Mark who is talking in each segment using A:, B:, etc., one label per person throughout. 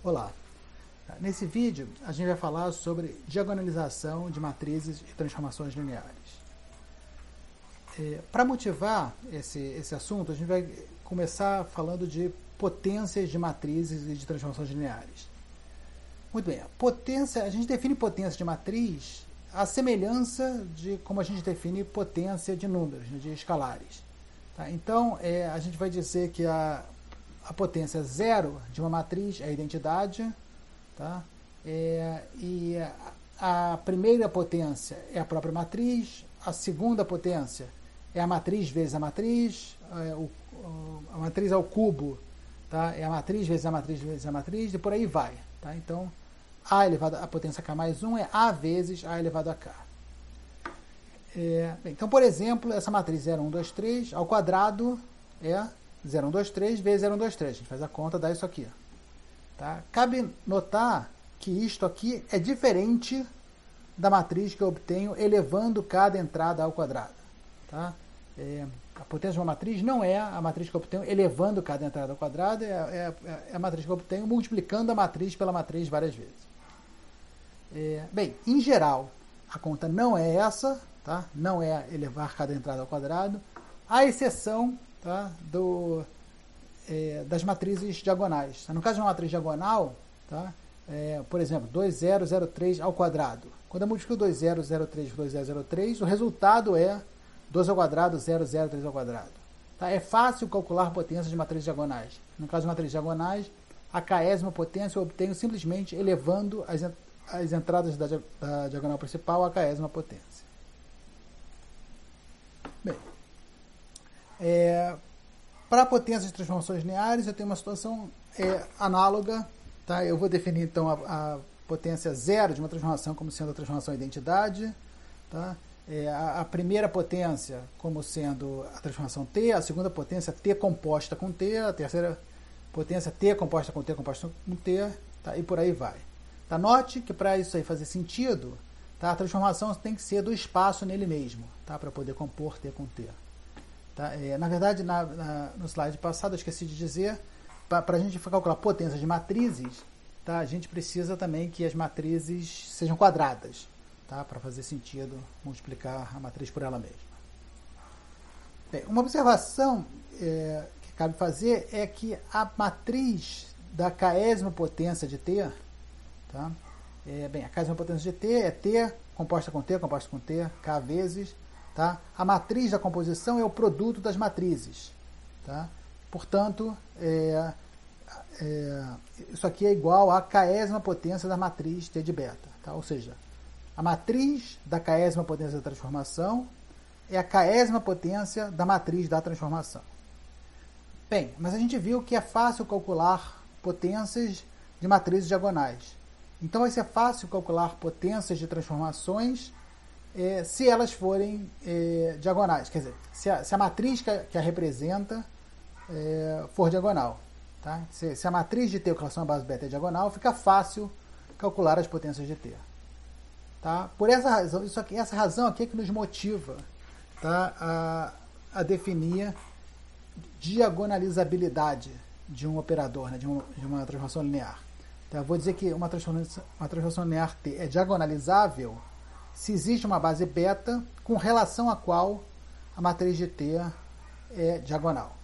A: Olá, nesse vídeo a gente vai falar sobre diagonalização de matrizes e transformações lineares. Para motivar esse assunto, a gente vai começar falando de potências de matrizes e de transformações lineares. Muito bem, a gente define potência de matriz à semelhança de como a gente define potência de números, de escalares. Tá? Então, a gente vai dizer que a potência zero de uma matriz é a identidade, tá? E a primeira potência é a própria matriz, a segunda potência é a matriz vezes a matriz, a matriz ao cubo, tá? É a matriz vezes a matriz vezes a matriz, e por aí vai. Tá? Então, a elevado a potência k mais 1 é a vezes a elevado a k. Então, por exemplo, essa matriz 0, 1, 2, 3 ao quadrado é 0, 1, 2, 3 vezes 0, 1, 2, 3. A gente faz a conta, dá isso aqui. Tá? Cabe notar que isto aqui é diferente da matriz que eu obtenho elevando cada entrada ao quadrado. Tá? A potência de uma matriz não é a matriz que eu obtenho elevando cada entrada ao quadrado, é a matriz que eu obtenho multiplicando a matriz pela matriz várias vezes. Bem, em geral, a conta não é essa, tá? Não é elevar cada entrada ao quadrado, à exceção, tá, das matrizes diagonais. No caso de uma matriz diagonal, tá, por exemplo, 2003 ao quadrado. Quando eu multiplico 2003 por 2003, o resultado é 12 ao quadrado, 003 ao quadrado. Tá? É fácil calcular potências de matrizes diagonais. No caso de matrizes diagonais, a késima potência eu obtenho simplesmente elevando as entradas da diagonal principal à késima potência. Bem, para potências de transformações lineares, eu tenho uma situação análoga. Tá? Eu vou definir, então, a potência zero de uma transformação como sendo a transformação identidade. Tá? A primeira potência como sendo a transformação t, a segunda potência t composta com t, a terceira potência t composta com t composta com t, tá? E por aí vai. Tá? Note que para isso aí fazer sentido, tá? A transformação tem que ser do espaço nele mesmo, tá? Para poder compor t com t. Tá? Na verdade, no slide passado, eu esqueci de dizer, para a gente calcular potência de matrizes, tá? A gente precisa também que as matrizes sejam quadradas, tá? Para fazer sentido multiplicar a matriz por ela mesma. Bem, uma observação que cabe fazer é que a matriz da késima potência de t, tá? A késima potência de t é t composta com t, k vezes. Tá? A matriz da composição é o produto das matrizes. Tá? Portanto, isso aqui é igual à késima potência da matriz t de beta. Tá? Ou seja, a matriz da késima potência da transformação é a késima potência da matriz da transformação. Bem, mas a gente viu que é fácil calcular potências de matrizes diagonais. Então vai ser fácil calcular potências de transformações se elas forem diagonais. Quer dizer, se a matriz que a representa for diagonal. Tá? Se a matriz de t com relação à base beta é diagonal, fica fácil calcular as potências de t. Tá? Por essa razão, essa razão aqui é que nos motiva, tá, a definir diagonalizabilidade de um operador, né, de uma transformação linear. Então, eu vou dizer que uma transformação linear t é diagonalizável se existe uma base beta com relação à qual a matriz de t é diagonal.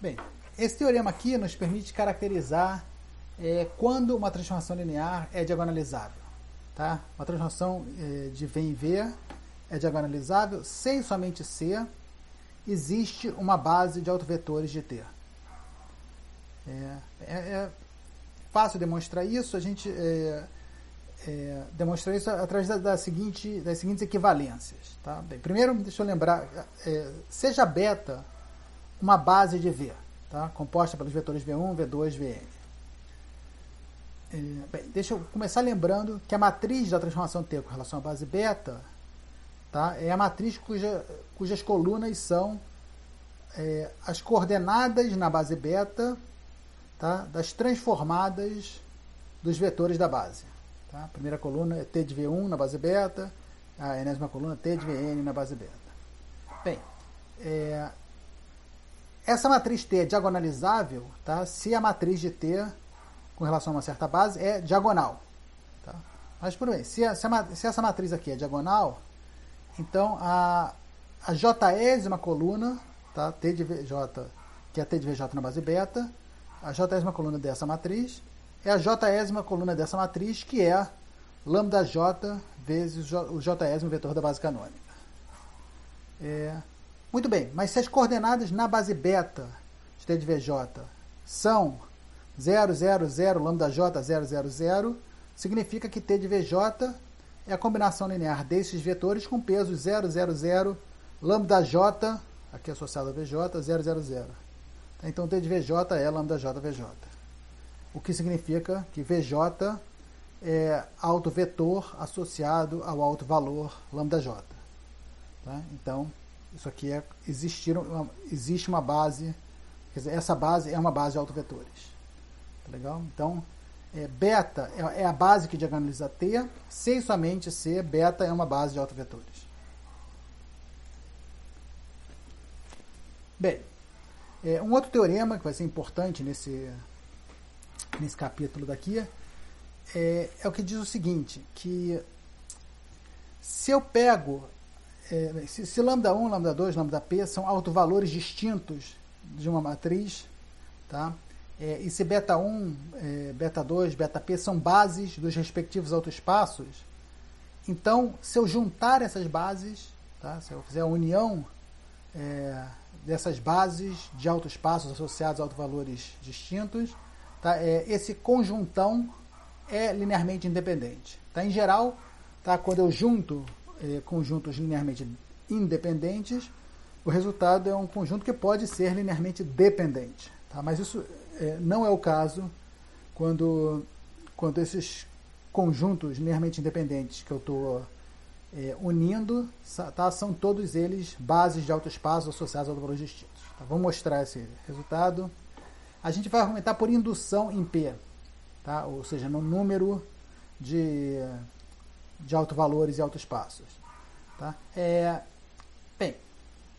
A: Bem, esse teorema aqui nos permite caracterizar quando uma transformação linear é diagonalizável. Tá? Uma transformação de V em V é diagonalizável se e somente se existe uma base de autovetores de t. É fácil demonstrar isso. A gente demonstra isso através das seguintes equivalências. Tá? Bem, primeiro, deixa eu lembrar, seja beta uma base de V, tá? Composta pelos vetores V1, V2, Vn. Bem, deixa eu começar lembrando que a matriz da transformação t com relação à base beta, tá, é a matriz cujas colunas são as coordenadas na base beta, tá, das transformadas dos vetores da base. Tá? A primeira coluna é t de V1 na base beta, a enésima coluna t de Vn na base beta. Bem, essa matriz T é diagonalizável, tá? Se a matriz de T, com relação a uma certa base, é diagonal. Tá? Mas, por bem, se essa matriz aqui é diagonal, então a jésima coluna, tá? T de VJ, que é T de VJ na base beta, a jésima coluna dessa matriz é a jésima coluna dessa matriz, que é lambda J vezes o jésimo vetor da base canônica. Muito bem, mas se as coordenadas na base beta de T de VJ são 0, 0, 0, lambda J, 0, 0, 0, significa que T de VJ é a combinação linear desses vetores com peso 0, 0, 0, lambda J, aqui associado a VJ, 0, 0, 0. Então T de VJ é lambda J, VJ. O que significa que VJ é autovetor associado ao autovalor lambda J. Tá? Então, isso aqui existe uma base, quer dizer, essa base é uma base de autovetores. Tá legal? Então, beta é a base que diagonaliza T, se e somente se beta é uma base de autovetores. Bem, um outro teorema que vai ser importante nesse capítulo daqui é o que diz o seguinte, que se eu pego, se lambda 1, lambda 2, lambda p são autovalores distintos de uma matriz, tá? E se beta 1, beta 2, beta p são bases dos respectivos autoespaços, então se eu juntar essas bases, tá? Se eu fizer a união dessas bases de autoespaços associados a autovalores distintos, tá? Esse conjuntão é linearmente independente. Tá? Em geral, tá? Quando eu junto conjuntos linearmente independentes, o resultado é um conjunto que pode ser linearmente dependente. Tá? Mas isso não é o caso quando esses conjuntos linearmente independentes que eu estou unindo, tá? São todos eles bases de autoespaço associados a autovalores distintos. Tá? Vamos mostrar esse resultado. A gente vai argumentar por indução em P, tá? Ou seja, no número de autovalores e autoespaços. Tá? Bem,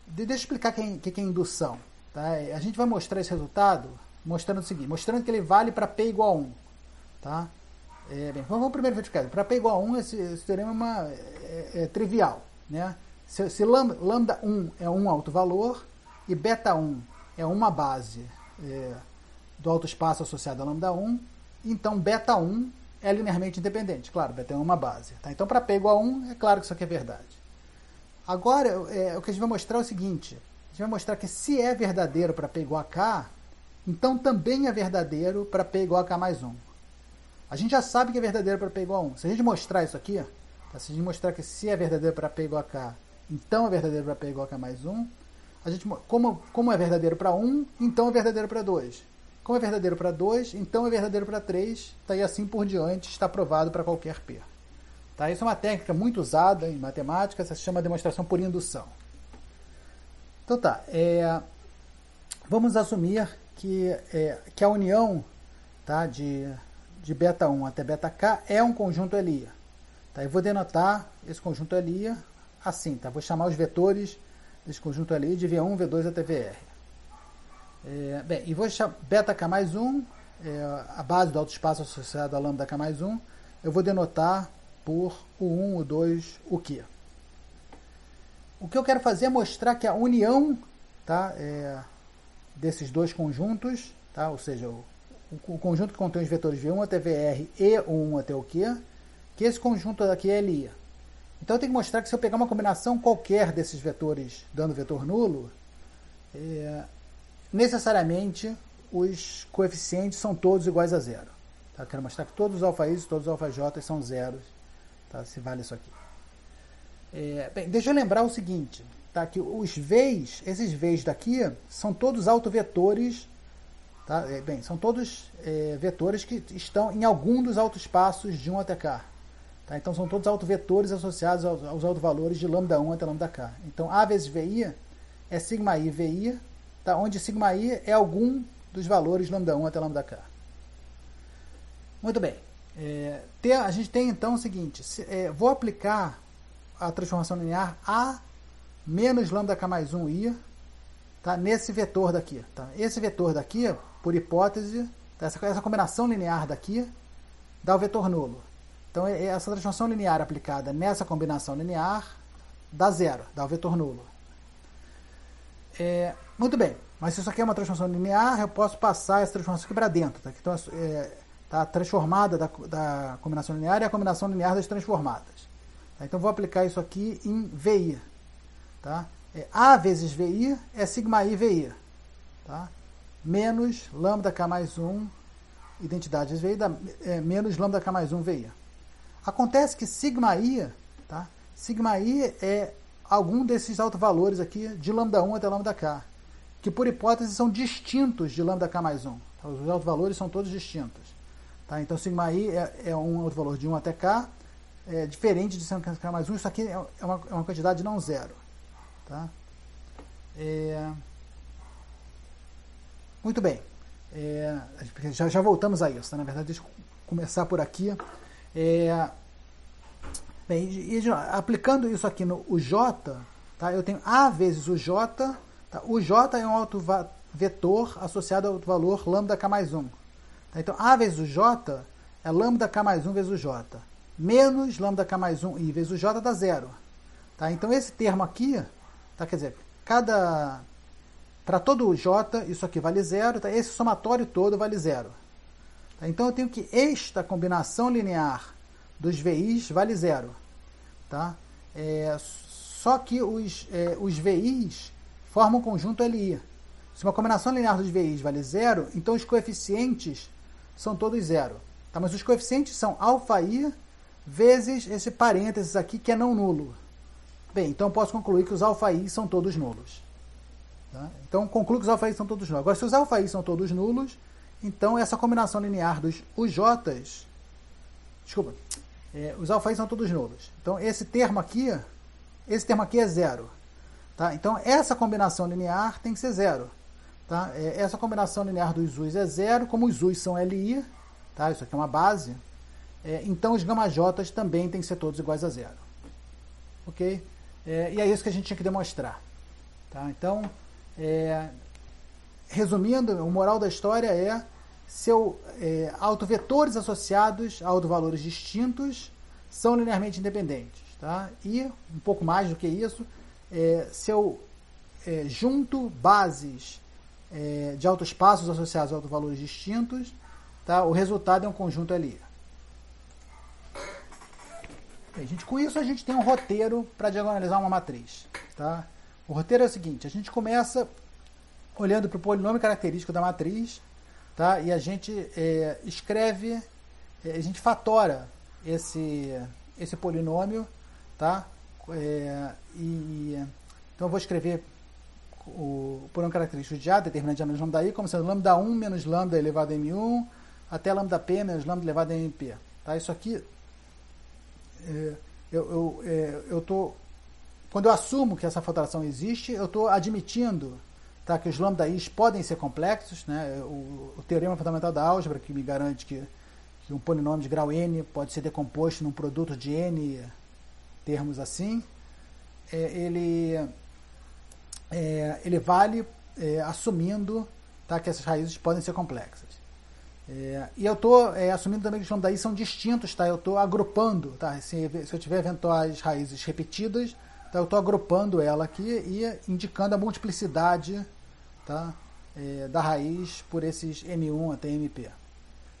A: deixa eu explicar o que é indução. Tá? A gente vai mostrar esse resultado mostrando o seguinte, mostrando que ele vale para P igual a 1. Tá? Bem, vamos primeiro verificar. Para P igual a 1, esse teorema é trivial. Né? Se lambda 1 é um autovalor e beta 1 é uma base do autoespaço associado a lambda 1, então beta 1 é linearmente independente. Claro, beta 1 é uma base. Tá? Então, para P igual a 1, é claro que isso aqui é verdade. Agora, o que a gente vai mostrar é o seguinte. A gente vai mostrar que se é verdadeiro para P igual a K, então também é verdadeiro para P igual a K mais 1. A gente já sabe que é verdadeiro para P igual a 1. Se a gente mostrar isso aqui, tá? Se a gente mostrar que se é verdadeiro para P igual a K, então é verdadeiro para P igual a K mais 1, a gente, como é verdadeiro para 1, então é verdadeiro para 2. Como é verdadeiro para 2, então é verdadeiro para 3, tá? E assim por diante, está provado para qualquer P. Tá? Isso é uma técnica muito usada em matemática, se chama demonstração por indução. Então tá, vamos assumir que a união, tá, de beta 1 até beta k é um conjunto Lie. Tá? Eu vou denotar esse conjunto Lie assim, tá? Vou chamar os vetores desse conjunto Lie de V1, V2 até Vr. Bem, e vou chamar beta k mais 1, a base do autoespaço associado a lambda k mais 1, eu vou denotar por o 1, o 2, o q. O que eu quero fazer é mostrar que a união, tá, desses dois conjuntos, tá, ou seja, o conjunto que contém os vetores V1 até Vr e o 1 até o q, que esse conjunto aqui é Lie. Então eu tenho que mostrar que se eu pegar uma combinação qualquer desses vetores dando vetor nulo, necessariamente os coeficientes são todos iguais a zero. Tá? Eu quero mostrar que todos os alfa is e todos os alfa j são zeros, tá? Se vale isso aqui. Bem, deixa eu lembrar o seguinte, tá? Que esses V's daqui são todos autovetores, tá? Bem, são todos vetores que estão em algum dos autoespaços de 1 até k. Tá? Então são todos autovetores associados aos autovalores de lambda 1 até lambda k. Então A vezes VI é sigma I VI, tá? Onde sigma I é algum dos valores lambda 1 até lambda k. Muito bem. A gente tem então o seguinte, vou aplicar a transformação linear A menos lambda k mais 1 I, tá, nesse vetor daqui. Tá? Esse vetor daqui, por hipótese, tá, essa combinação linear daqui dá o vetor nulo. Então, essa transformação linear aplicada nessa combinação linear dá zero, dá o vetor nulo. Muito bem, mas se isso aqui é uma transformação linear, eu posso passar essa transformação aqui para dentro. Tá? Então, tá transformada da combinação linear é a combinação linear das transformadas. Tá? Então, vou aplicar isso aqui em VI. Tá? A vezes VI é sigma I VI. Tá? Menos lambda K mais 1, identidade vezes VI, menos lambda K mais 1 VI. Acontece que sigma I, tá? Sigma I é algum desses autovalores aqui de lambda 1 até lambda K, que por hipótese são distintos de lambda K mais 1. Tá? Os autovalores são todos distintos. Tá? Então, sigma I é um autovalor de 1 até K, diferente de sigma K mais 1. Isso aqui é uma quantidade não zero. Tá? Muito bem. Já voltamos a isso. Tá? Na verdade, deixa eu começar por aqui. Bem, aplicando isso aqui no UJ, tá? Eu tenho A vezes UJ. Tá? O J é um autovetor associado ao valor lambda K mais 1. Tá? Então, A vezes o J é lambda K mais 1 vezes o J. Menos lambda K mais 1 I vezes o J dá zero. Tá? Então, esse termo aqui, tá? Quer dizer, para todo o J, isso aqui vale zero. Tá? Esse somatório todo vale zero. Tá? Então, eu tenho que esta combinação linear dos VIs vale zero. Tá? Só que os VIs formam um conjunto LI. Se uma combinação linear dos VIs vale zero, então os coeficientes são todos zero. Tá? Mas os coeficientes são αi vezes esse parênteses aqui que é não nulo. Bem, então eu posso concluir que os αi são todos nulos. Tá? Então concluo que os αi são todos nulos. Agora, se os αi são todos nulos, então essa combinação linear dos UJs... Desculpa. Os αi são todos nulos. Então esse termo aqui é zero. Tá? Então essa combinação linear tem que ser zero. Tá? Essa combinação linear dos U's é zero, como os U's são LI, tá? Isso aqui é uma base, então os gama J's também têm que ser todos iguais a zero. Ok? E é isso que a gente tinha que demonstrar. Tá? Então, resumindo, o moral da história é autovetores associados a autovalores distintos são linearmente independentes. Tá? E, um pouco mais do que isso, se eu junto bases de autoespaços associados a autovalores distintos, tá? O resultado é um conjunto LI. Bem, com isso a gente tem um roteiro para diagonalizar uma matriz. Tá? O roteiro é o seguinte: a gente começa olhando para o polinômio característico da matriz, tá? E a gente escreve, a gente fatora esse polinômio, tá? Então eu vou escrever o polinômio característico de A, determinante de A menos lambda I, como sendo lambda 1 menos lambda elevado a M1 até lambda P menos lambda elevado a MP. Tá? Isso aqui, quando eu assumo que essa fatoração existe, eu estou admitindo, tá, que os lambda I's podem ser complexos, né? O teorema fundamental da álgebra, que me garante que um polinômio de grau n pode ser decomposto num produto de n termos assim, ele vale assumindo, tá, que essas raízes podem ser complexas. E eu estou assumindo também que os lambda I são distintos, tá? Eu estou agrupando, tá? Se eu tiver eventuais raízes repetidas, tá? Eu estou agrupando ela aqui e indicando a multiplicidade, tá? Da raiz por esses M1 até MP.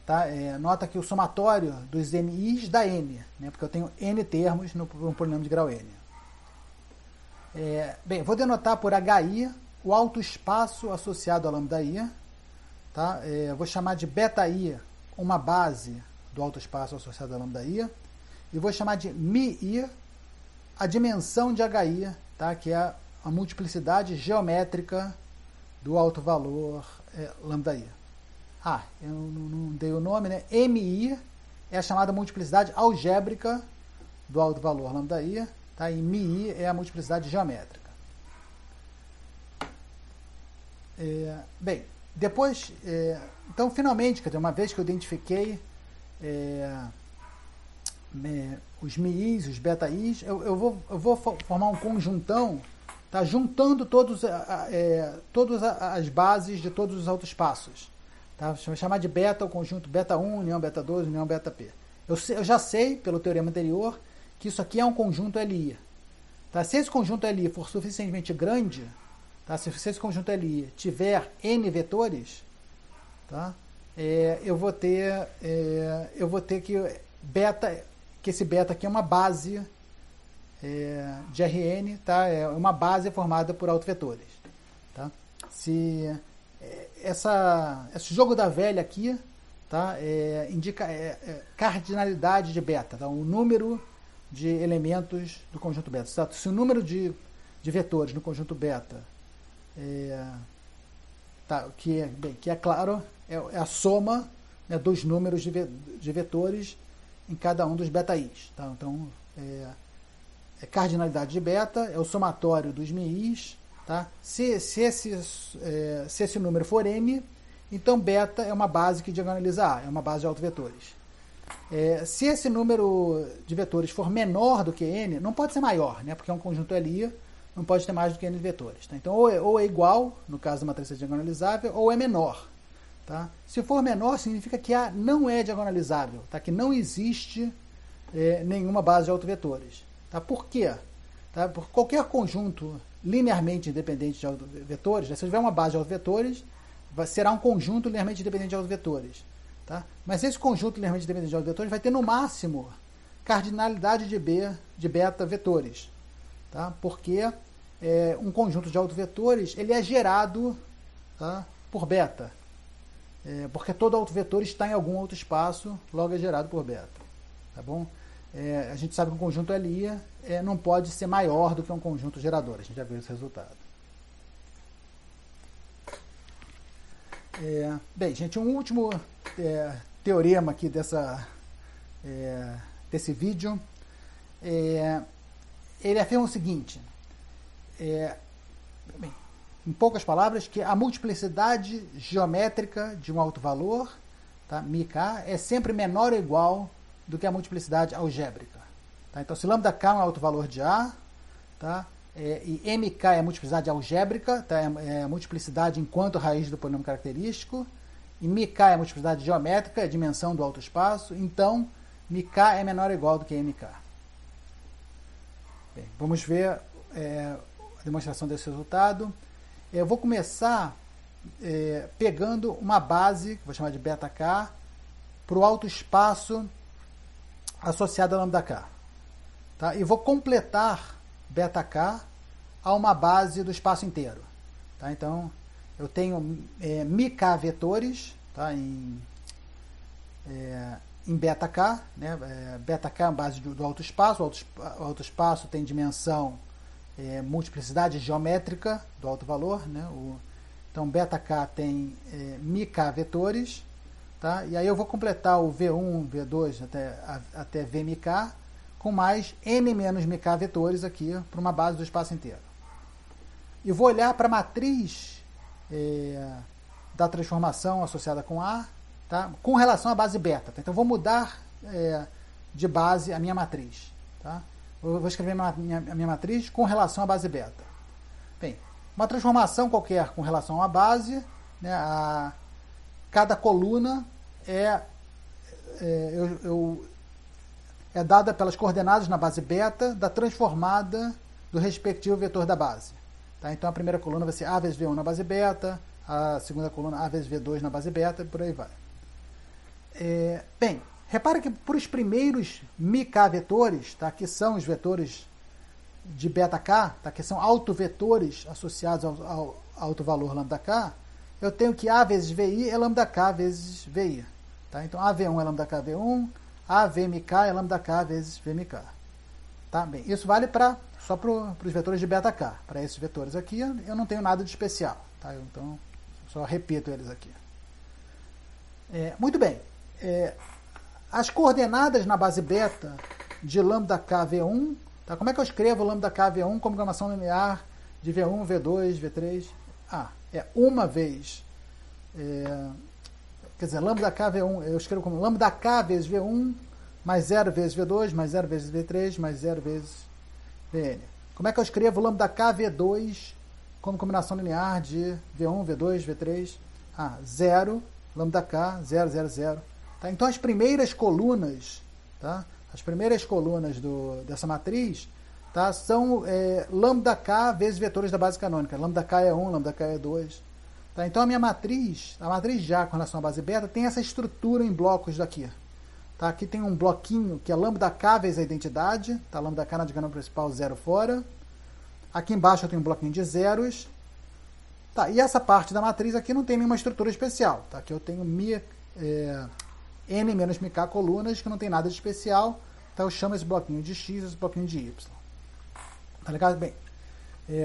A: Tá? Nota que o somatório dos MIs dá N, né? Porque eu tenho N termos no polinômio de grau N. Bem, vou denotar por HI o autoespaço associado a lambda I. Tá? Vou chamar de beta I uma base do autoespaço associado a lambda I. E vou chamar de mi-I a dimensão de HI, tá? Que é a multiplicidade geométrica do autovalor lambda I. Eu não dei o nome, né? MI é a chamada multiplicidade algébrica do autovalor lambda I, tá? E mi é a multiplicidade geométrica. Bem, depois, então finalmente, quer dizer, uma vez que eu identifiquei os mi's, os beta-i's, eu vou formar um conjuntão, tá? Juntando todas as bases de todos os autoespaços. Tá? Vou chamar de beta o conjunto beta 1, união beta 2, união beta P. Eu já sei, pelo teorema anterior, que isso aqui é um conjunto LI. Tá? Se esse conjunto LI for suficientemente grande, tá? Se esse conjunto LI tiver N vetores, tá? Eu vou ter que esse beta aqui é uma base de Rn, tá? É uma base formada por autovetores. Tá? Esse jogo da velha aqui, tá? Indica cardinalidade de beta, tá? O número de elementos do conjunto beta. Tá? Se o número de vetores no conjunto beta que é claro, é a soma, né, dos números de vetores em cada um dos beta-i's. Tá? Então, cardinalidade de beta é o somatório dos mi-i's. Tá? Se esse número for n, então beta é uma base que diagonaliza A, é uma base de autovetores. Se esse número de vetores for menor do que n, não pode ser maior, né? Porque é um conjunto LI, não pode ter mais do que n vetores. Tá? Então, ou é igual, no caso da matriz diagonalizável, ou é menor. Tá? Se for menor, significa que A não é diagonalizável, tá? Que não existe nenhuma base de autovetores. Tá? Por quê? Tá? Por qualquer conjunto linearmente independente de autovetores, né? Se tiver uma base de autovetores, será um conjunto linearmente independente de autovetores. Tá? Mas esse conjunto linearmente independente de autovetores vai ter no máximo cardinalidade de beta vetores. Tá? Porque um conjunto de autovetores ele é gerado, tá, por beta. Porque todo autovetor está em algum outro espaço, logo é gerado por beta. Tá bom? A gente sabe que um conjunto LI não pode ser maior do que um conjunto gerador. A gente já viu esse resultado. Bem, gente, um último teorema aqui desse vídeo. Ele afirma o seguinte, bem, em poucas palavras, que a multiplicidade geométrica de um alto valor, tá, μk, é sempre menor ou igual do que a multiplicidade algébrica. Tá? Então, se lambda k é um alto valor de A, tá, e mk é a multiplicidade algébrica, tá, é a multiplicidade enquanto raiz do polinômio característico, e μk é a multiplicidade geométrica, é a dimensão do alto espaço, então μk é menor ou igual do que mk. Bem, vamos ver a demonstração desse resultado. Eu vou começar pegando uma base, que vou chamar de beta k, para o alto espaço associado a lambda k. Tá? E vou completar beta k a uma base do espaço inteiro. Tá? Então, eu tenho μk vetores, tá? em beta k. Né? Beta k é uma base do alto espaço. O alto espaço tem dimensão multiplicidade geométrica do alto valor, né? Então beta k tem μk vetores, tá? E aí eu vou completar o V1, V2 até Vmk com mais n menos mk vetores aqui para uma base do espaço inteiro. E vou olhar para a matriz da transformação associada com A, tá? Com relação à base beta. Tá? Então vou mudar de base a minha matriz. Tá? Eu vou escrever a minha matriz com relação à base beta. Bem, uma transformação qualquer com relação a uma base, né, cada coluna é dada pelas coordenadas na base beta da transformada do respectivo vetor da base. Tá? Então a primeira coluna vai ser A vezes V1 na base beta, a segunda coluna A vezes V2 na base beta, e por aí vai. Bem, repara que para os primeiros μk vetores, tá, que são os vetores de beta k, tá, que são autovetores associados ao alto valor lambda k, eu tenho que A vezes Vi é lambda k vezes Vi. Tá? Então AV1 é lambda k V1, AVMk é lambda k vezes Vmk. Tá? Bem, isso vale só para os vetores de beta k. Para esses vetores aqui, eu não tenho nada de especial. Tá? Então, só repito eles aqui. Muito bem. As coordenadas na base beta de lambda k V1, tá? Como é que eu escrevo lambda k V1 como programação linear de V1, V2, V3? É uma vez. Quer dizer, lambda k V1, eu escrevo como lambda k vezes V1, mais 0 vezes V2, mais 0 vezes V3, mais 0 vezes Vn. Como é que eu escrevo lambda K V2 como combinação linear de V1, V2, V3? 0, lambda K, 0, 0, 0. Tá? Então, as primeiras colunas, tá? As primeiras colunas dessa matriz, tá? São lambda K vezes vetores da base canônica. Lambda K é 1, lambda K é 2. Tá? Então, a minha matriz, a matriz já com relação à base beta, tem essa estrutura em blocos daqui. Tá? Aqui tem um bloquinho que é lambda K vezes a identidade. Tá? Lambda K na diagonal principal, 0 fora. Aqui embaixo eu tenho um bloquinho de zeros. Tá? E essa parte da matriz aqui não tem nenhuma estrutura especial. Tá? Aqui eu tenho n menos mk colunas, que não tem nada de especial. Então eu chamo esse bloquinho de x e esse bloquinho de y. Tá legal? Bem,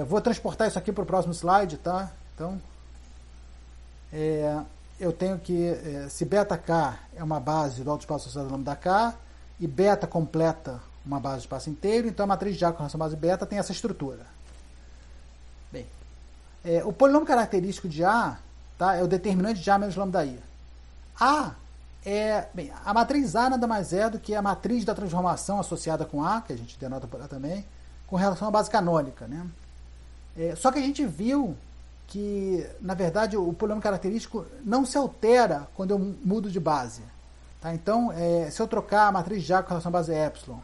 A: vou transportar isso aqui para o próximo slide. Tá? Então, eu tenho que, se beta k é uma base do autoespaço associado a lambda k, e beta completa uma base do espaço inteiro, então a matriz de A com relação à base beta tem essa estrutura. Bem, o polinômio característico de A, tá, é o determinante de A menos lambda I. A matriz A nada mais é do que a matriz da transformação associada com A, que a gente denota por lá também, com relação à base canônica. Né? Só que a gente viu que, na verdade, o polinômio característico não se altera quando eu mudo de base. Tá? Então, se eu trocar a matriz de A com relação à base epsilon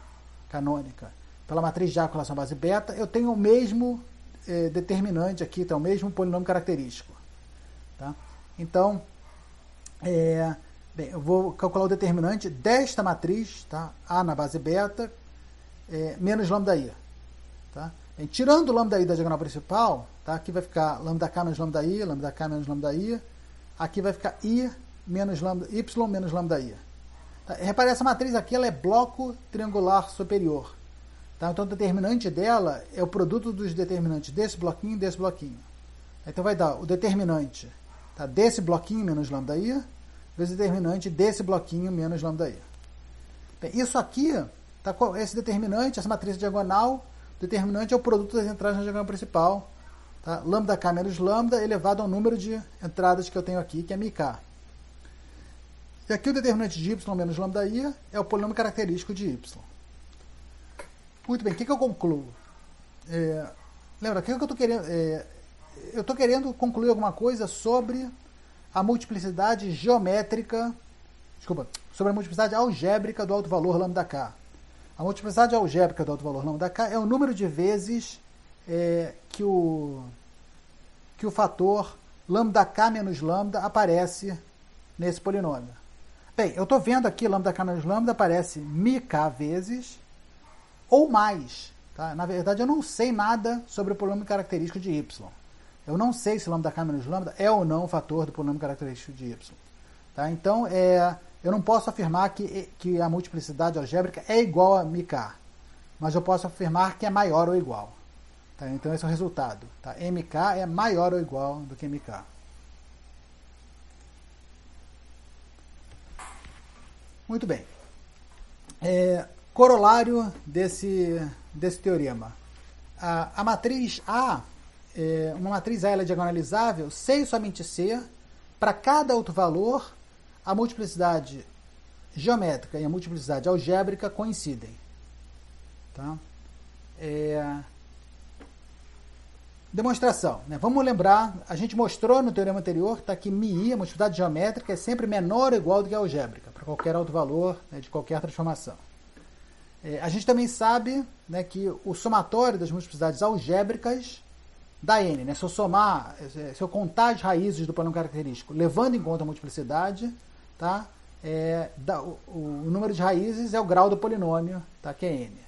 A: canônica pela matriz de A com relação à base beta, eu tenho o mesmo determinante aqui, então, o mesmo polinômio característico. Tá? Então, bem, eu vou calcular o determinante desta matriz, tá? A na base beta, menos lambda I. Tá? Bem, tirando o lambda I da diagonal principal, tá? Aqui vai ficar lambda K menos lambda I, lambda K menos lambda I. Aqui vai ficar I menos lambda, Y menos lambda I. Tá? Repare, essa matriz aqui ela é bloco triangular superior. Tá? Então, o determinante dela é o produto dos determinantes desse bloquinho e desse bloquinho. Então, vai dar o determinante, tá, desse bloquinho menos lambda I, vezes o determinante desse bloquinho menos lambda I. Bem, isso aqui, tá, esse determinante, essa matriz diagonal, o determinante é o produto das entradas na diagonal principal. Tá? Lambda K menos lambda elevado ao número de entradas que eu tenho aqui, que é μk. E aqui o determinante de y menos lambda I é o polinômio característico de y. Muito bem, o que eu concluo? Lembra, o que eu estou querendo? Eu estou querendo concluir alguma coisa sobre a multiplicidade geométrica, sobre a multiplicidade algébrica do alto valor lambda K. A multiplicidade algébrica do alto valor lambda K é o número de vezes que o fator lambda K menos lambda aparece nesse polinômio. Bem, eu estou vendo aqui lambda K menos lambda aparece μk vezes ou mais. Tá? Na verdade, eu não sei nada sobre o polinômio característico de y. Eu não sei se lambda K menos lambda é ou não o fator do polinômio característico de y. Tá? Então, eu não posso afirmar que a multiplicidade algébrica é igual a μk, mas eu posso afirmar que é maior ou igual. Tá? Então, esse é o resultado. Tá? mk é maior ou igual do que mk. Muito bem. Corolário desse teorema. A matriz A, uma matriz A ela é diagonalizável, C e somente C, para cada outro valor, a multiplicidade geométrica e a multiplicidade algébrica coincidem. Tá? Demonstração. Né? Vamos lembrar, a gente mostrou no teorema anterior tá, que μi, a multiplicidade geométrica, é sempre menor ou igual do que a algébrica, para qualquer alto valor, né, de qualquer transformação. A gente também sabe, né, que o somatório das multiplicidades algébricas dá n. Né? Se eu contar as raízes do polinômio característico, levando em conta a multiplicidade, tá, o número de raízes é o grau do polinômio, tá, que é n.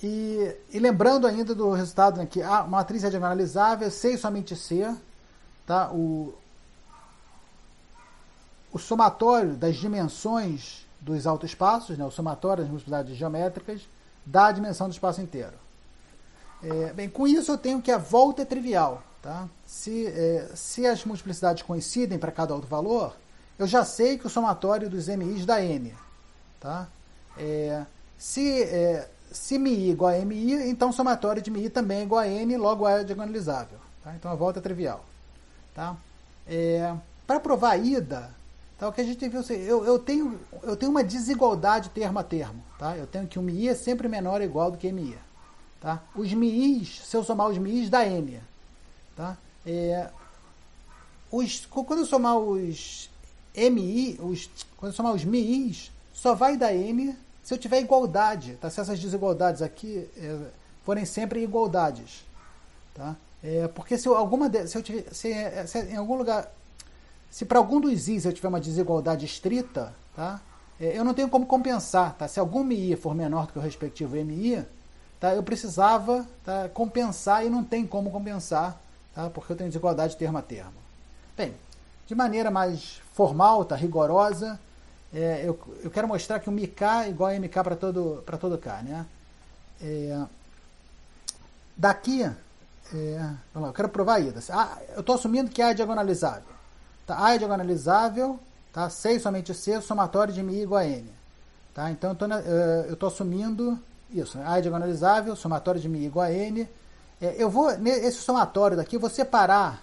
A: E lembrando ainda do resultado, né, que a matriz é diagonalizável, C e somente C, tá, o somatório das dimensões dos autoespaços, né, o somatório das multiplicidades geométricas, dá a dimensão do espaço inteiro. Bem, com isso eu tenho que a volta é trivial. Tá? Se as multiplicidades coincidem para cada outro valor, eu já sei que o somatório dos MIs dá n. Tá? Se MI igual a MI, então o somatório de MI também é igual a n, logo é diagonalizável. Tá? Então a volta é trivial. Tá? Para provar a ida, Tá? O que a gente viu, eu tenho uma desigualdade termo a termo. Tá? Eu tenho que o MI é sempre menor ou igual do que MI. Tá? Os MIs, se eu somar os MIs, dá M. Tá? Quando eu somar os MI, quando eu somar os MIs, só vai dar M se eu tiver igualdade. Tá? Se essas desigualdades aqui forem sempre igualdades. Tá? Porque se em algum lugar, se para algum dos I's eu tiver uma desigualdade estrita, tá? Eu não tenho como compensar. Tá? Se algum MI for menor do que o respectivo MI, tá? Eu precisava, tá, compensar e não tem como compensar, tá? Porque eu tenho desigualdade termo a termo. Bem, de maneira mais formal, tá, rigorosa, eu quero mostrar que o MK é igual a MK para todo K. Né? Daqui, vamos lá, eu quero provar a ida. Eu estou assumindo que A é diagonalizável. Tá? A é diagonalizável, tá? C e somente C, somatório de MI igual a N. Tá? Então eu estou assumindo isso. Né? A é diagonalizável, somatório de MI igual a N. Esse somatório daqui, eu vou separar,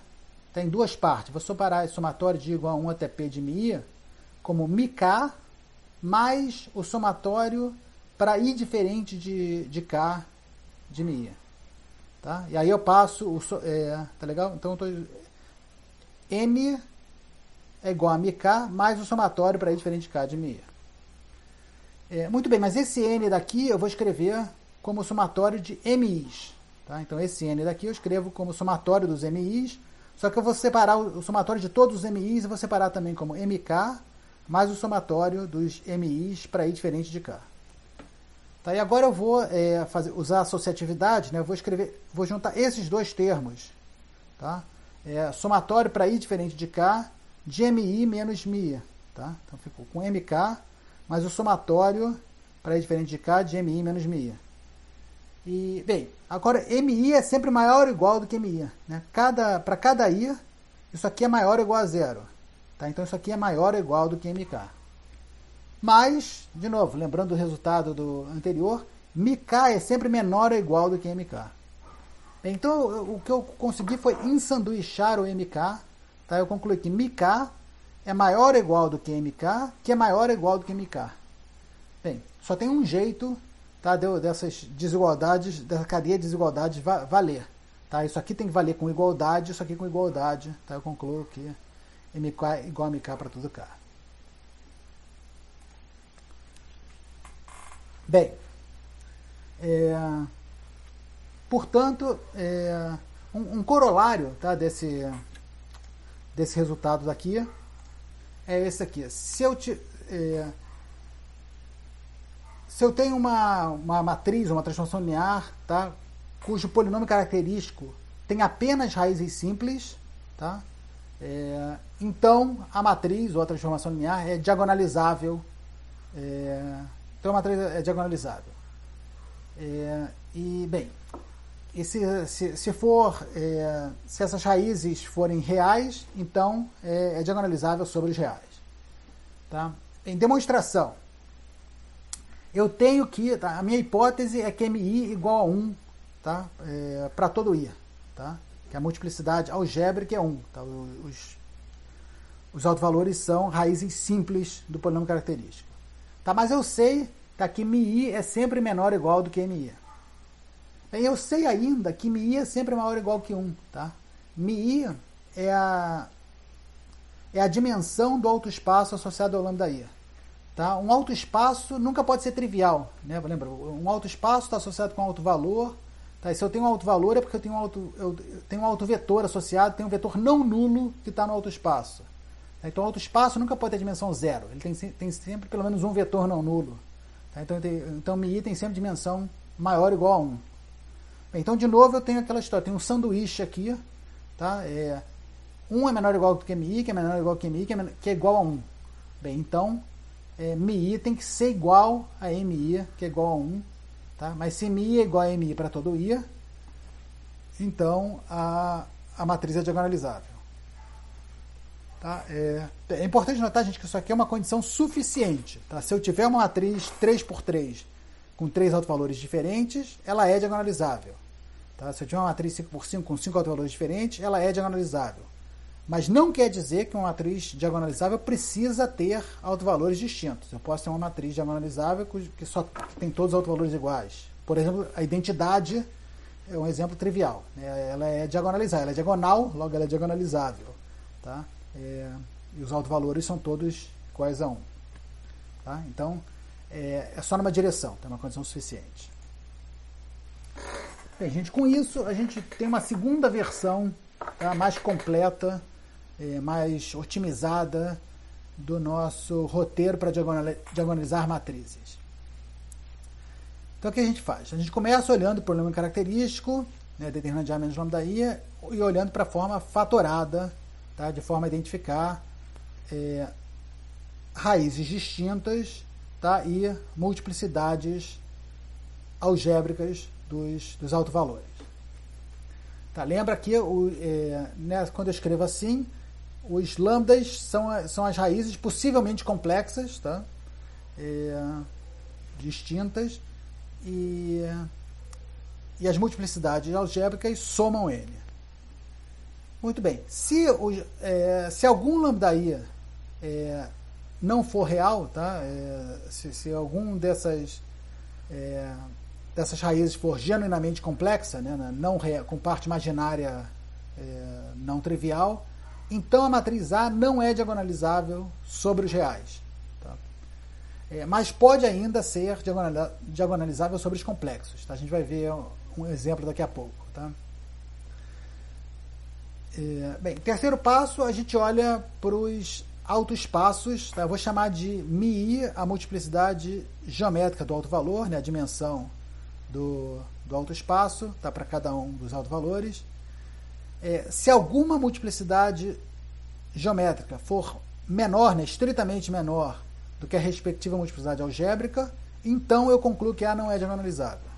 A: tá, em duas partes. Vou separar esse somatório de igual a 1 até P de MI como MK mais o somatório para I diferente de K de MI. Tá? E aí eu passo, tá legal? Então M é igual a MK mais o somatório para I diferente de K de MI. Muito bem, mas esse N daqui eu vou escrever como somatório de MIs. Tá? Então esse N daqui eu escrevo como somatório dos MIs, só que eu vou separar o somatório de todos os MIs e vou separar também como MK mais o somatório dos MIs para I diferente de K. Tá? E agora eu vou usar associatividade, né? Eu vou juntar esses dois termos. Tá? Somatório para I diferente de K de MI menos MI. Tá? Então ficou com MK mais o somatório para I diferente de K de MI menos MI. E, bem, agora MI é sempre maior ou igual do que MI. Né? Para cada I, isso aqui é maior ou igual a zero. Tá? Então isso aqui é maior ou igual do que MK. Mas, de novo, lembrando do resultado do anterior, MK é sempre menor ou igual do que MK. Bem, então o que eu consegui foi ensanduichar o MK. Tá? Eu concluí que MK é maior ou igual do que MK, que é maior ou igual do que MK. Bem, só tem um jeito, tá, dessas desigualdades, dessa cadeia de desigualdades valer. Tá? Isso aqui tem que valer com igualdade, isso aqui com igualdade. Tá? Eu concluo que MK é igual a MK para todo K. Bem, portanto, um corolário, tá, desse resultado daqui é esse aqui. Se eu tenho uma matriz, uma transformação linear, tá, cujo polinômio característico tem apenas raízes simples, tá, então a matriz ou a transformação linear é diagonalizável. Então a matriz é diagonalizável. E, bem, se essas raízes forem reais, então é diagonalizável sobre os reais. Tá? Em demonstração, eu tenho que, tá, a minha hipótese é que MI igual a 1, tá, para todo I. Tá? Que a multiplicidade algébrica é 1. Tá? Os autovalores são raízes simples do polinômio característico. Tá? Mas eu sei, tá, que MI é sempre menor ou igual do que MI. Bem, eu sei ainda que MI é sempre maior ou igual que 1. Tá? MI é a dimensão do autoespaço associado ao lambda I. Tá? Um autoespaço nunca pode ser trivial. Né? Lembra, um autoespaço está associado com um autovalor. Tá? E se eu tenho um autovalor é porque eu tenho um autovetor associado, tem um vetor não nulo que está no autoespaço. Então o autoespaço nunca pode ter dimensão zero. Ele tem sempre pelo menos um vetor não nulo. Tá? Então MI tem sempre dimensão maior ou igual a 1. Bem, então, de novo, eu tenho aquela história. Tem um sanduíche aqui. Tá? 1 é menor ou igual do que MI, que é menor ou igual que MI, que é igual a 1. Bem, então, MI tem que ser igual a MI, que é igual a 1. Tá? Mas se MI é igual a MI para todo I, então a matriz é diagonalizável. Tá? É importante notar, gente, que isso aqui é uma condição suficiente. Tá? Se eu tiver uma matriz 3x3 com 3 autovalores diferentes, ela é diagonalizável. Tá? Se eu tiver uma matriz 5x5 com 5 autovalores diferentes, ela é diagonalizável. Mas não quer dizer que uma matriz diagonalizável precisa ter autovalores distintos. Eu posso ter uma matriz diagonalizável que só tem todos os autovalores iguais. Por exemplo, a identidade é um exemplo trivial, né? Ela é diagonalizável, ela é diagonal, logo ela é diagonalizável. Tá? E os autovalores são todos iguais a 1. Tá? Então, é só numa direção, tem uma condição suficiente. Bem, gente, com isso a gente tem uma segunda versão, tá, mais completa, mais otimizada do nosso roteiro para diagonalizar matrizes. Então o que a gente faz? A gente começa olhando o problema característico, né, determinante de A menos lambda I, e olhando para a forma fatorada, tá, de forma a identificar raízes distintas, tá, e multiplicidades algébricas dos autovalores. Tá, lembra que né, quando eu escrevo assim, os lambdas são as raízes possivelmente complexas, tá, distintas, e as multiplicidades algébricas somam N. Muito bem. Se algum lambda I não for real, tá, se algum dessas raízes for genuinamente complexa, né, não com parte imaginária não trivial, então a matriz A não é diagonalizável sobre os reais. Tá? Mas pode ainda ser diagonalizável sobre os complexos. Tá? A gente vai ver um exemplo daqui a pouco. Tá? Bem, terceiro passo, a gente olha para os autoespaços. Tá? Eu vou chamar de μi a multiplicidade geométrica do autovalor, né, a dimensão do autoespaço, tá, para cada um dos autovalores. Se alguma multiplicidade geométrica for menor, né, estritamente menor do que a respectiva multiplicidade algébrica, então eu concluo que A não é diagonalizável.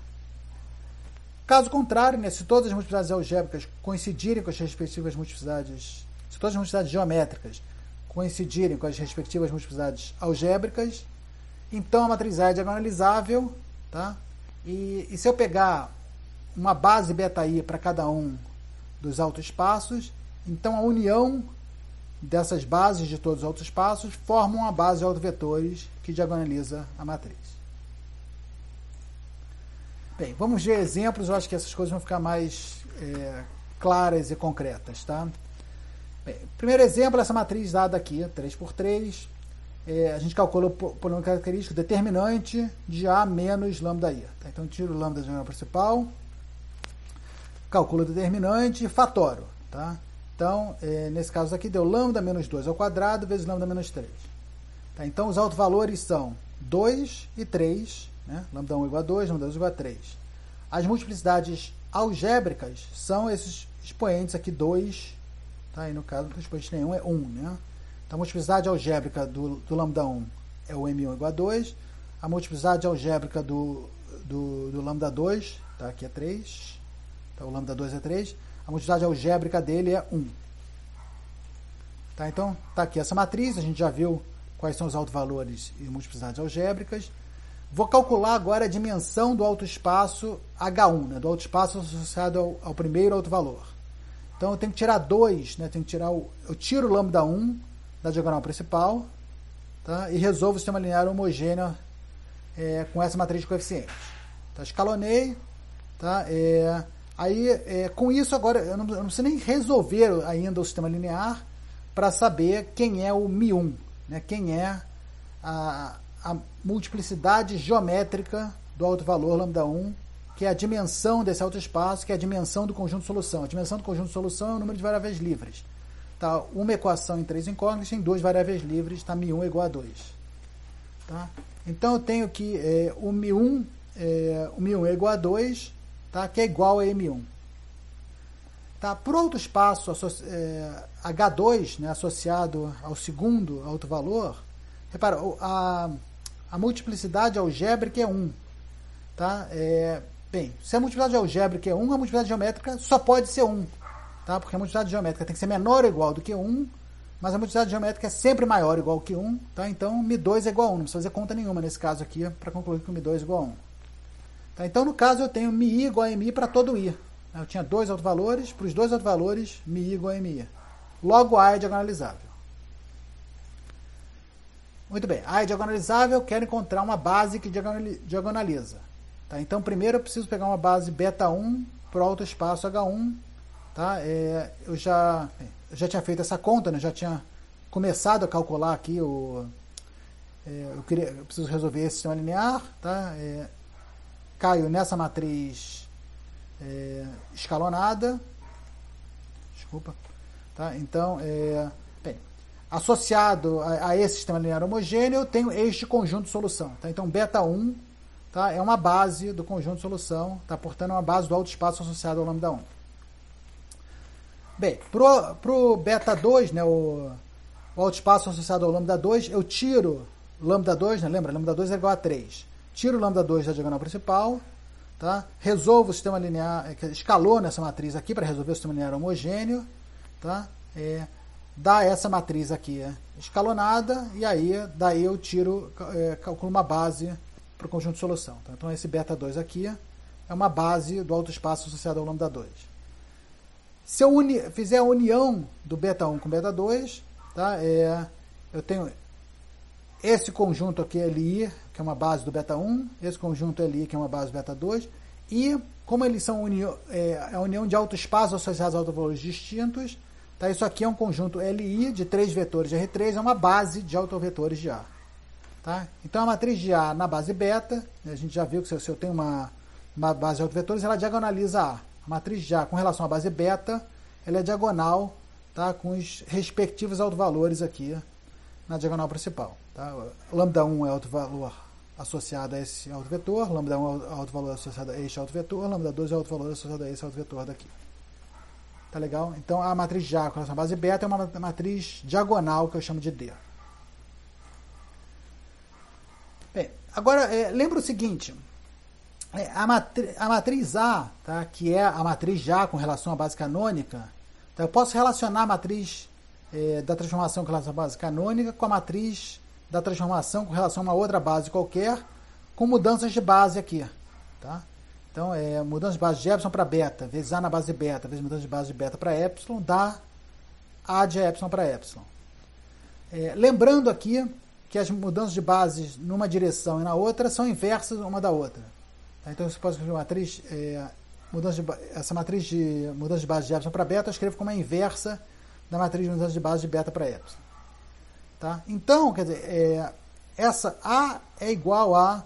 A: Caso contrário, né, se todas as multiplicidades algébricas coincidirem com as respectivas multiplicidades, se todas as multiplicidades geométricas coincidirem com as respectivas multiplicidades algébricas, então a matriz A é diagonalizável, tá? E se eu pegar uma base beta-i para cada um dos autoespaços, então a união dessas bases de todos os autoespaços forma uma base de autovetores que diagonaliza a matriz. Bem, vamos ver exemplos, eu acho que essas coisas vão ficar mais claras e concretas. Tá? Bem, primeiro exemplo, essa matriz dada aqui, 3×3, a gente calcula o polínômio característico determinante de A menos lambda I. Tá? Então, eu tiro o lambda da diagonal principal, calculo o determinante e fatoro. Tá? Então, nesse caso aqui, deu lambda menos 2 ao quadrado vezes lambda menos 3. Tá? Então, os autovalores são 2 e 3, né? Lambda 1 igual a 2, lambda 2 igual a 3. As multiplicidades algébricas são esses expoentes aqui, 2, tá? E no caso, o expoente nenhum é 1. Né? Então, a multiplicidade algébrica do lambda 1 é o M1 igual a 2. A multiplicidade algébrica do lambda 2, tá? Aqui é 3. Então, o lambda 2 é 3. A multiplicidade algébrica dele é 1. Tá? Então, está aqui essa matriz. A gente já viu quais são os autovalores e multiplicidades algébricas. Vou calcular agora a dimensão do autoespaço H1, né? Do autoespaço associado ao primeiro autovalor. Então, eu tenho que tirar 2, né? Eu tiro o lambda 1 da diagonal principal, tá? E resolvo o sistema linear homogêneo com essa matriz de coeficientes. Tá? Escalonei. Tá? Com isso, agora, eu não preciso nem resolver ainda o sistema linear para saber quem é o μ1, né? Quem é a multiplicidade geométrica do autovalor lambda1, que é a dimensão desse autoespaço, que é a dimensão do conjunto de solução. A dimensão do conjunto de solução é o número de variáveis livres. Tá? Uma equação em 3 incógnitas tem 2 variáveis livres, tá? μ1 é igual a 2. Tá? Então, eu tenho que o μ1 é igual a 2, tá? Que é igual a M1. Tá? Por autoespaço H2, né, associado ao segundo autovalor, repara, a multiplicidade algébrica é 1. Tá? Bem, se a multiplicidade algébrica é 1, a multiplicidade geométrica só pode ser 1. Tá? Porque a multiplicidade geométrica tem que ser menor ou igual do que 1, mas a multiplicidade geométrica é sempre maior ou igual que 1. Tá? Então, μ2 é igual a 1. Não precisa fazer conta nenhuma nesse caso aqui para concluir que o μ2 é igual a 1. Tá? Então, no caso, eu tenho μi igual a mi para todo i. Eu tinha 2 autovalores, para os 2 autovalores, mi igual a mi. logo A é diagonalizável. Muito bem, A é diagonalizável, quero encontrar uma base que diagonaliza. Tá? Então, primeiro eu preciso pegar uma base beta 1 para o autoespaço H1. Tá? Eu já tinha feito essa conta, né? Já tinha começado a calcular aqui eu preciso resolver esse sistema linear. Tá? Caio nessa matriz escalonada. Desculpa. Tá? Então, bem, associado a esse sistema linear homogêneo, eu tenho este conjunto de solução. Tá? Então, beta 1, tá, é uma base do conjunto de solução, tá? Portanto, é uma base do autoespaço associado ao lambda 1. Bem, pro beta 2, né, o autoespaço associado ao lambda 2, eu tiro lambda 2, né, lembra? Lambda 2 é igual a 3. Tiro o lambda 2 da diagonal principal, tá? Resolvo o sistema linear, escalou nessa matriz aqui para resolver o sistema linear homogêneo, tá? Dá essa matriz aqui escalonada, e aí daí eu calculo uma base para o conjunto de solução. Tá? Então esse beta 2 aqui é uma base do autoespaço associado ao lambda 2. Se eu fizer a união do beta 1 com beta 2, tá? Eu tenho esse conjunto aqui LI, que é uma base do beta 1, esse conjunto LI, que é uma base do beta 2, e como eles são a união de autoespaços associados a autovalores distintos, tá? Isso aqui é um conjunto LI de 3 vetores de R3, é uma base de autovetores de A. Tá? Então a matriz de A na base beta, a gente já viu que se eu tenho uma base de autovetores, ela diagonaliza A. A matriz de A com relação à base beta, ela é diagonal, tá? Com os respectivos autovalores aqui na diagonal principal. Tá? Lambda 1 é autovalor associado a esse autovetor, lambda 1 é autovalor associado a este autovetor, lambda 2 é autovalor associado a esse autovetor daqui. Tá legal? Então a matriz de A com relação à base beta é uma matriz diagonal que eu chamo de D. Bem, agora lembra o seguinte, a matriz A, tá, que é a matriz de A com relação à base canônica, tá, eu posso relacionar a matriz da transformação com relação à base canônica com a matriz da transformação com relação a uma outra base qualquer, com mudanças de base aqui. Tá? Então, mudança de base de epsilon para beta, vezes A na base de beta, vezes mudança de base de beta para epsilon, dá A de epsilon para epsilon. Lembrando aqui que as mudanças de bases numa direção e na outra são inversas uma da outra. Tá? Então, você pode escrever uma matriz, essa matriz de mudança de base de epsilon para beta, eu escrevo como a inversa da matriz de mudança de base de beta para epsilon. Tá? Então, quer dizer, essa A é igual a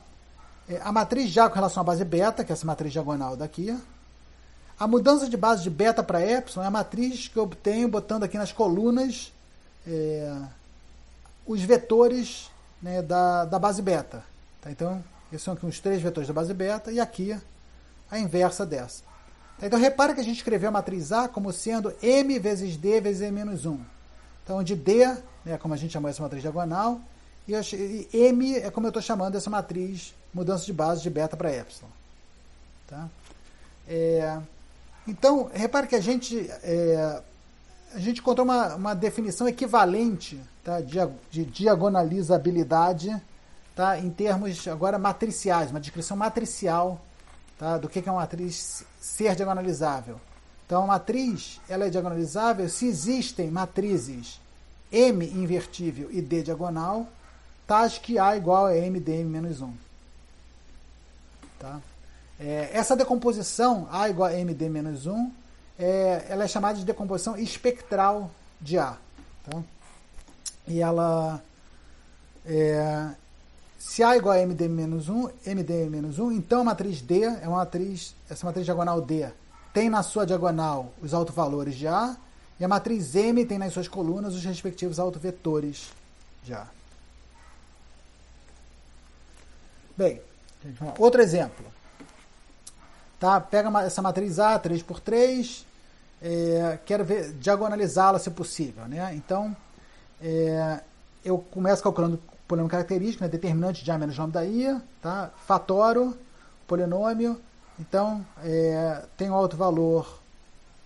A: matriz de A com relação à base beta, que é essa matriz diagonal daqui. A mudança de base de beta para epsilon é a matriz que eu obtenho botando aqui nas colunas os vetores, né, da base beta. Tá? Então, esses são aqui os 3 vetores da base beta, e aqui a inversa dessa. Tá? Então, repara que a gente escreveu a matriz A como sendo M vezes D vezes M-1. Então, onde D é como a gente chamou essa matriz diagonal, e M é como eu estou chamando essa matriz mudança de base de beta para epsilon. Tá? Então, repare que a gente encontrou uma definição equivalente, tá, de diagonalizabilidade, tá, em termos agora matriciais, uma descrição matricial, tá, do que é uma matriz ser diagonalizável. Então, a matriz ela é diagonalizável se existem matrizes M invertível e D diagonal, tais que A igual a MDM-1. Tá? Essa decomposição, A igual a MD-1, ela é chamada de decomposição espectral de A. Tá? E ela, se A igual a MD-1, então a matriz D é uma matriz, essa matriz diagonal D tem na sua diagonal os autovalores de A, e a matriz M tem nas suas colunas os respectivos autovetores de A. Bem, outro exemplo. Tá? Pega essa matriz A, 3 por 3, quero diagonalizá-la se possível. Né? Então, eu começo calculando o polinômio característico, né? Determinante de A menos lambda I, tá? Fatoro o polinômio, então tem o autovalor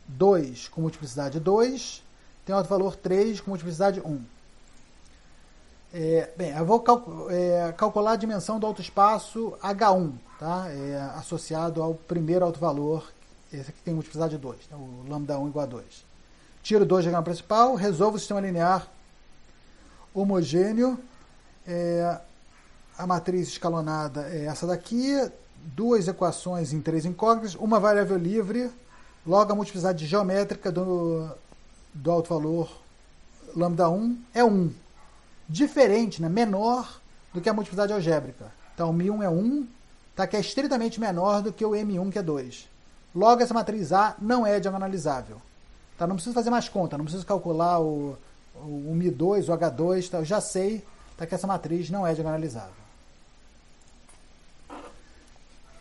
A: 2 com multiplicidade 2, tem o autovalor 3 com multiplicidade 1. Bem, eu vou calcular a dimensão do autoespaço H1, tá? Associado ao primeiro autovalor, esse aqui tem multiplicidade 2, né? O lambda 1 igual a 2. tiro 2 da diagonal principal, resolvo o sistema linear homogêneo. A matriz escalonada é essa daqui, 2 equações em 3 incógnitas, uma variável livre, logo a multiplicidade geométrica do alto valor lambda 1 é 1. Diferente, né, menor do que a multiplicidade algébrica. Então, o μ1 é 1, tá, que é estritamente menor do que o M1, que é 2. Logo, essa matriz A não é diagonalizável. Tá, não preciso fazer mais conta, não preciso calcular o μ2, o H2, tá, eu já sei, tá, que essa matriz não é diagonalizável.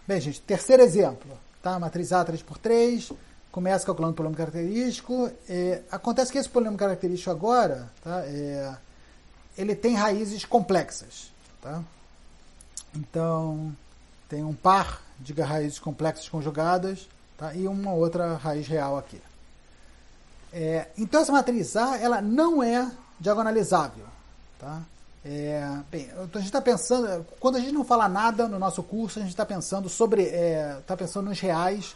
A: Bem, gente, terceiro exemplo. Tá, matriz A 3x3, começa calculando o polínômio característico. Acontece que esse polínômio característico agora, tá, ele tem raízes complexas. Tá? Então, tem um par de raízes complexas conjugadas, tá, e uma outra raiz real aqui. Então, essa matriz A ela não é diagonalizável. Tá? Bem, então a gente está pensando, quando a gente não fala nada no nosso curso, a gente está pensando pensando nos reais.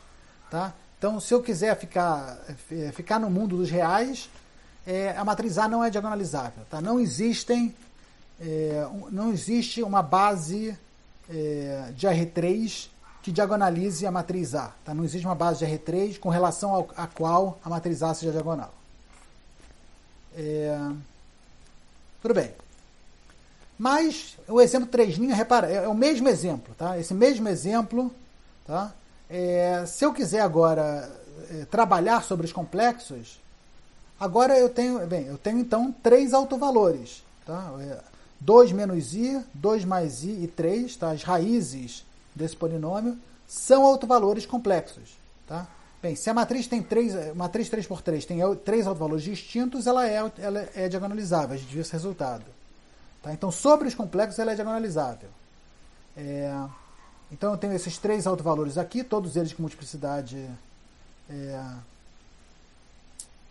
A: Tá? Então, se eu quiser ficar no mundo dos reais, a matriz A não é diagonalizável. Tá? Não existe uma base de R3 que diagonalize a matriz A. Tá? Não existe uma base de R3 com relação a qual a matriz A seja diagonal. Tudo bem. Mas o exemplo 3', repara, é o mesmo exemplo. Tá? Esse mesmo exemplo, tá? Se eu quiser agora trabalhar sobre os complexos, agora eu tenho então 3 autovalores. Tá? 2 menos i, 2 mais i e 3, tá? As raízes desse polinômio são autovalores complexos. Tá? Bem, se a matriz tem matriz 3x3 tem 3 autovalores distintos, ela é diagonalizável, a gente viu esse resultado. Tá? Então, sobre os complexos, ela é diagonalizável. Então, eu tenho esses 3 autovalores aqui, todos eles com multiplicidade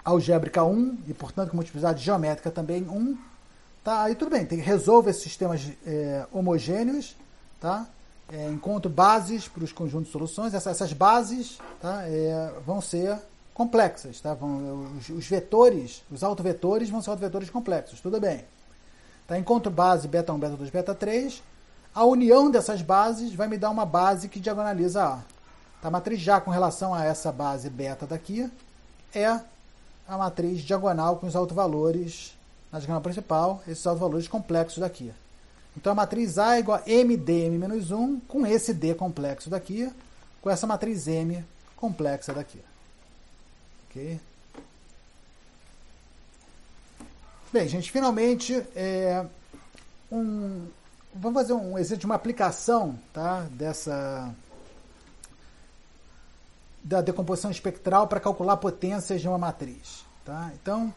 A: algébrica 1, e, portanto, com multiplicidade geométrica também 1. Tá? Aí tudo bem, resolvo esses sistemas homogêneos, tá? Encontro bases para os conjuntos de soluções. Essas bases, tá? Vão ser complexas. Tá? Os vetores, os autovetores vão ser autovetores complexos, tudo bem. Tá? Encontro base beta 1, beta 2, beta 3. A união dessas bases vai me dar uma base que diagonaliza A. Tá? A matriz já com relação a essa base beta daqui é a matriz diagonal com os autovalores na diagonal principal, esses autovalores complexos daqui. Então, a matriz A é igual a MDM-1 com esse D complexo daqui, com essa matriz M complexa daqui. Ok? Bem, gente, finalmente, vamos fazer um exemplo de uma aplicação, tá, da decomposição espectral para calcular potências de uma matriz. Tá? Então,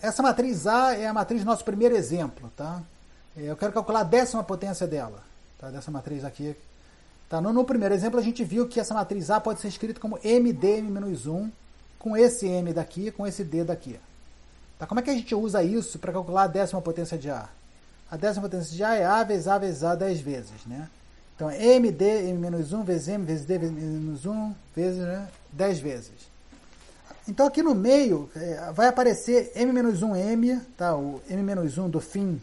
A: essa matriz A é a matriz do nosso primeiro exemplo. Tá? Eu quero calcular a 10ª potência dela, tá? Dessa matriz aqui. Tá? No primeiro exemplo, a gente viu que essa matriz A pode ser escrita como MDM-1, com esse M daqui, com esse D daqui. Tá? Como é que a gente usa isso para calcular a 10ª potência de A? A 10ª potência de A é A vezes A vezes A 10 vezes. Né? Então, MD-M-1 vezes M vezes D-1 vezes, né, 10 vezes. Então, aqui no meio, vai aparecer M-1M, tá? O M-1 do fim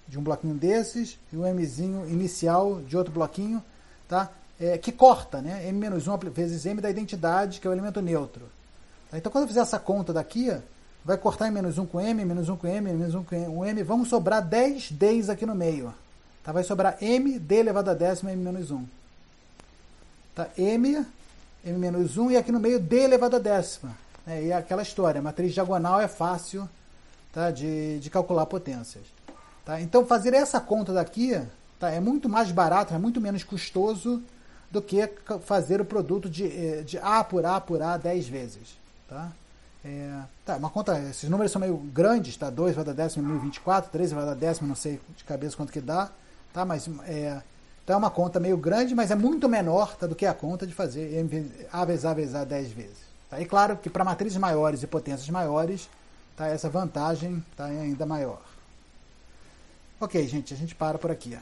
A: de um bloquinho desses, e o Mzinho inicial de outro bloquinho, tá? Que corta, né? M-1 vezes M da identidade, que é o elemento neutro. Tá? Então, quando eu fizer essa conta daqui, vai cortar M-1 com M, M-1 com M, M-1 com M, vamos sobrar 10 Ds aqui no meio. Tá? Vai sobrar M, D elevado a 10ª, M-1. Tá? M-1, e aqui no meio D elevado a 10ª. E aquela história, a matriz diagonal é fácil, tá, de calcular potências. Tá? Então, fazer essa conta daqui, tá, é muito mais barato, é muito menos custoso do que fazer o produto de A por A por A 10 vezes. Tá? Uma conta, esses números são meio grandes, tá? 2 elevado a 10ª, 1024, 3 elevado a 10ª, não sei de cabeça quanto que dá, tá? Mas então é uma conta meio grande, mas é muito menor, tá, do que a conta de fazer A vezes A vezes A 10 vezes. Tá? E claro que para matrizes maiores e potências maiores, tá, essa vantagem tá, é ainda maior. Ok, gente, a gente para por aqui.